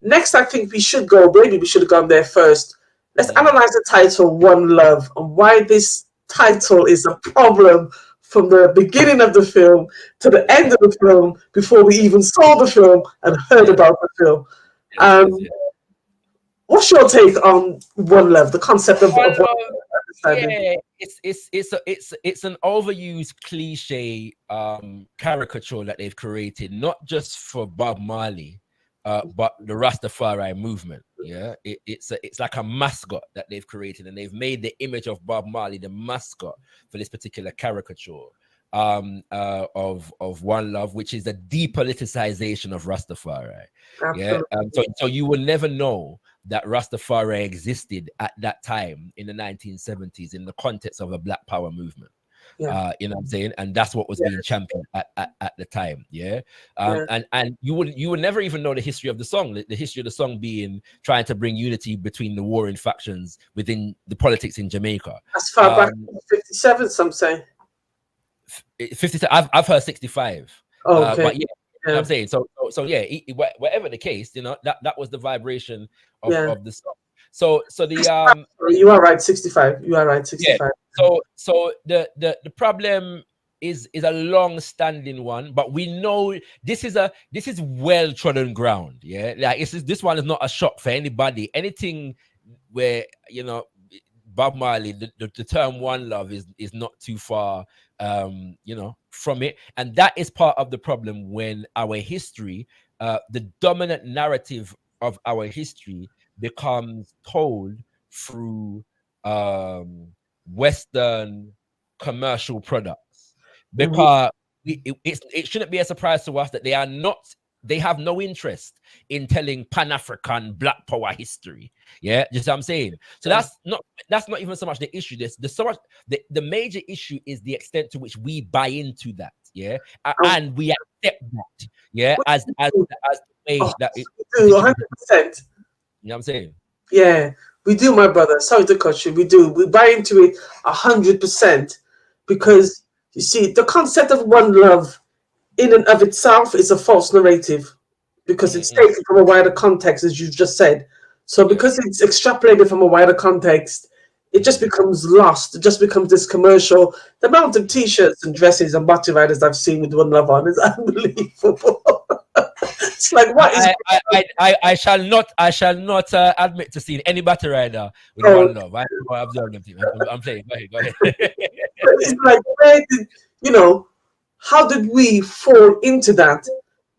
next, I think we should go. Maybe we should have gone there first. Let's analyze the title "One Love" and why this title is a problem from the beginning of the film to the end of the film before we even saw the film and heard about the film. What's your take on One Love, the concept of One Love? Yeah, it's an overused cliche caricature that they've created, not just for Bob Marley, but the Rastafari movement. Yeah, it's like a mascot that they've created, and they've made the image of Bob Marley the mascot for this particular caricature of One Love, which is a depoliticization of Rastafari. Absolutely. Yeah, so you will never know that Rastafari existed at that time in the 1970s in the context of a Black Power movement. You know what I'm saying? And that's what was being championed at the time. And you would never even know the history of the song. The history of the song being trying to bring unity between the warring factions within the politics in Jamaica. As far back as 57, some say. 57. I've heard 65. Oh, okay. But you know what I'm saying? So whatever the case, you know, that was the vibration of the song. So the you are right, 65. You are right, 65. Yeah. So the problem is a long-standing one, but we know this is well trodden ground. Yeah, like this one is not a shock for anybody. Anything where, you know, Bob Marley, the term One Love is not too far you know, from it. And that is part of the problem when our history, the dominant narrative of our history becomes told through Western commercial products, because it shouldn't be a surprise to us that they have no interest in telling Pan-African Black Power history. Yeah, just what I'm saying. So that's not even so much the issue. The major issue is the extent to which we buy into that. Yeah, and we accept that. Yeah, as the way that it 100%. You know what I'm saying? Yeah, we do, my brother. Sorry to cut you. We do. We buy into it 100% because you see the concept of one love in and of itself is a false narrative because it's taken from a wider context, as you just said. So because it's extrapolated from a wider context, it just becomes lost. It just becomes this commercial. The amount of t-shirts and dresses and body riders I've seen with One Love on is unbelievable. It's like, what is? I shall not admit to seeing any battle rider with One Love. I observe them. I'm playing. Go ahead. It's like, where did, you know, how did we fall into that?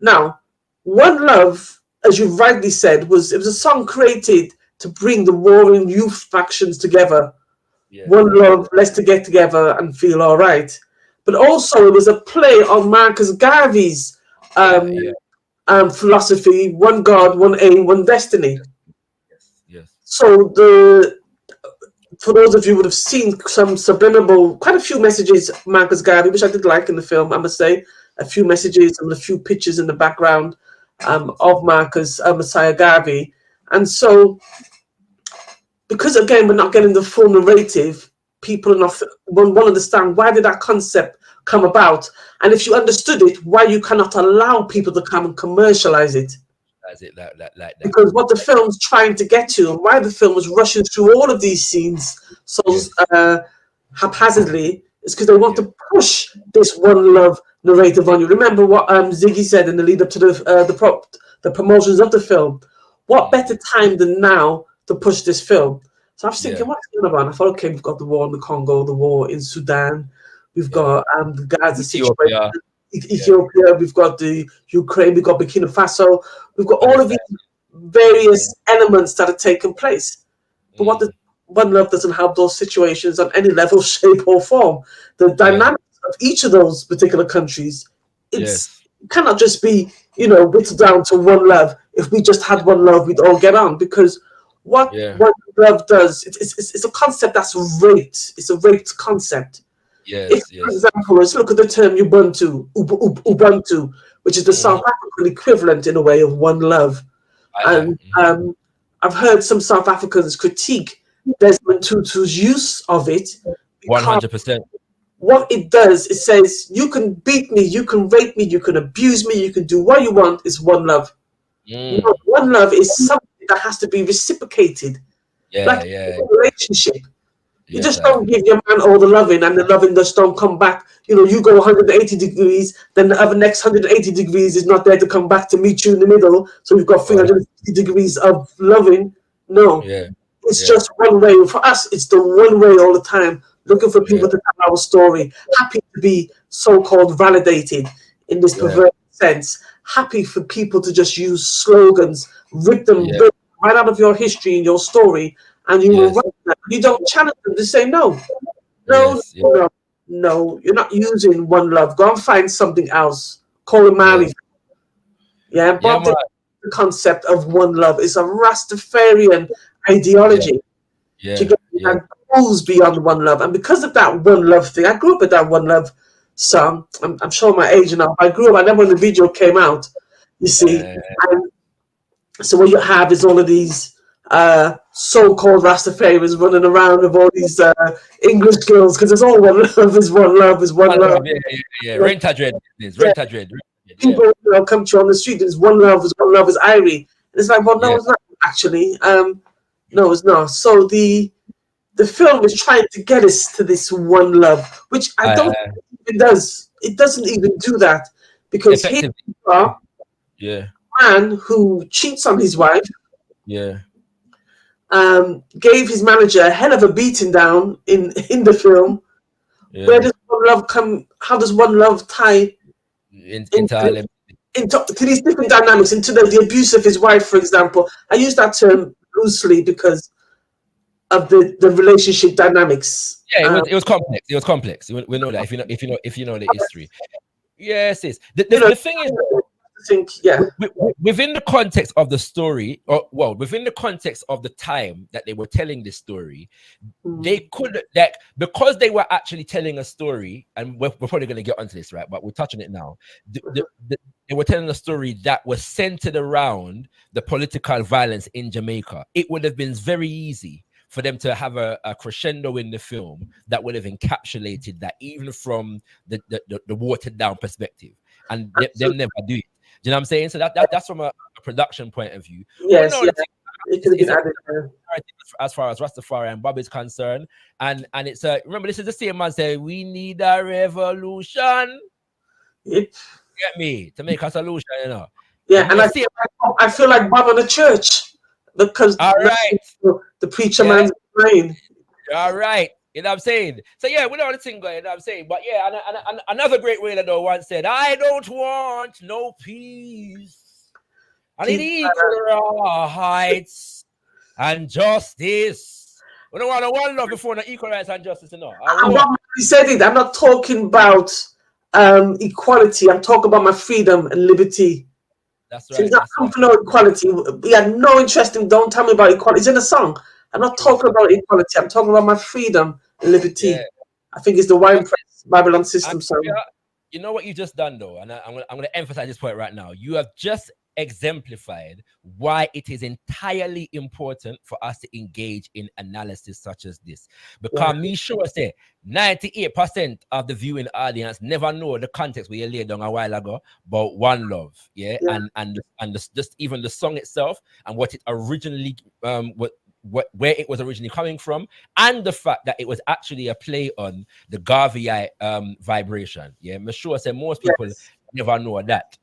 Now, One Love, as you rightly said, it was a song created to bring the warring youth factions together. One love, let's to get together and feel all right. But also, it was a play on Marcus Garvey's philosophy: one God, one aim, one destiny. So for those of you who would have seen some subliminal, quite a few messages, Marcus Garvey, which I did like in the film, I must say, a few messages and a few pictures in the background of Marcus Messiah Garvey. And so, because again, we're not getting the full narrative, people won't understand why did that concept come about. And if you understood it, why you cannot allow people to come and commercialize it. Like that. Because what the film's trying to get to, and why the film was rushing through all of these scenes so haphazardly, is because they want to push this one love narrative on you. Remember what Ziggy said in the lead up to the promotions of the film. What better time than now to push this film? So I was thinking, what's going on? I thought, okay, we've got the war in the Congo, the war in Sudan, we've got the Gaza situation, Ethiopia, we've got the Ukraine, we've got Burkina Faso, we've got all of these various elements that are taking place. But what the One Love doesn't have those situations on any level, shape, or form. The dynamics of each of those particular countries, it cannot just be, whittled down to one love. If we just had one love, we'd all get on. Because what One Love does, it's a concept that's raped. It's a raped concept. For example, let's look at the term Ubuntu, which is the South African equivalent in a way of one love. And I've heard some South Africans critique Desmond Tutu's use of it. 100%. What it does, it says, you can beat me, you can rape me, you can abuse me, you can do what you want, it's one love. Mm. No, one love is something that has to be reciprocated. Yeah, Like yeah. a relationship. You Yes, just sir. don't give your man all the loving and the loving just don't come back. You know, you go 180 degrees, then the other next 180 degrees is not there to come back to meet you in the middle. So you've got 360 degrees of loving. No, Yeah. it's Yeah. just one way. For us, it's the one way all the time. Looking for people Yeah. to tell our story. Happy to be so-called validated in this Yeah. perverse sense. Happy for people to just use slogans, rip them Yeah. right out of your history and your story, and you will Yes. run them. You don't challenge them to say no. No, Yes. Yeah. no, no. You're not using one love. Go and find something else. Call it Yeah. marriage. Yeah, Yeah, Bob man. did the concept of one love. It's a Rastafarian Yeah. ideology. Yeah. To get Yeah. and goes beyond one love. And because of that one love thing, I grew up with that one love song. I'm showing my age now. I grew up, I remember when the video came out, you see. And so what you have is all of these so-called Rastafarians running around with all these English girls, because it's all one love, is one love, is one love. Yeah. Rent a dread. Yeah. Rent a dread. People come to you on the street, there's one love, is Irie. And it's like, well, no, it's not actually. No, it's not. So the film is trying to get us to this one love, which I don't think it does. It doesn't even do that, because here you are, Yeah. a man who cheats on his wife, Yeah. gave his manager a hell of a beating down in the film. Yeah. Where does one love come? How does one love tie into these different dynamics, into the abuse of his wife, for example? I use that term loosely because of the relationship dynamics. Yeah, it was complex. It was complex. We know that if you know the history. Yes, it's the thing is, I think, yeah, within the context of the story, or well, within the context of the time that they were telling this story, they could, like, because they were actually telling a story, and we're probably going to get onto this, right? But we're touching it now. They were telling a story that was centered around the political violence in Jamaica. It would have been very easy for them to have a crescendo in the film that would have encapsulated that, even from the watered down perspective, and them never do it. Do you know what I'm saying? So that's from a production point of view. Yes, it could have been added. As far as Rastafari and Bob is concerned, and it's remember, this is the same man say we need a revolution. Yep. Get me to make a solution, you know. Yeah, and I feel like Bob in the church, because the preacher man's brain. All right. You know what I'm saying? So yeah, we know the thing going, you know what I'm saying? But yeah, and another great Wailer though once said, I don't want no peace. I need equal rights and justice. We don't want a one love before the equal rights and justice, you know. He said it. I'm not talking about equality. I'm talking about my freedom and liberty. That's right. So he's not coming for no equality. He had no interest in, don't tell me about equality. It's in the song. I'm not talking about equality. I'm talking about my freedom and liberty. Yeah. I think it's the Wine Press Babylon System song. You know what you just done though, and I'm going to emphasize this point right now. You have just exemplified why it is entirely important for us to engage in analysis such as this. Because me sure say 98% of the viewing audience never know the context where you laid down a while ago about One Love, and just even the song itself and what it originally where it was originally coming from, and the fact that it was actually a play on the Garveyite vibration. Yeah, I'm sure I say most people never know that.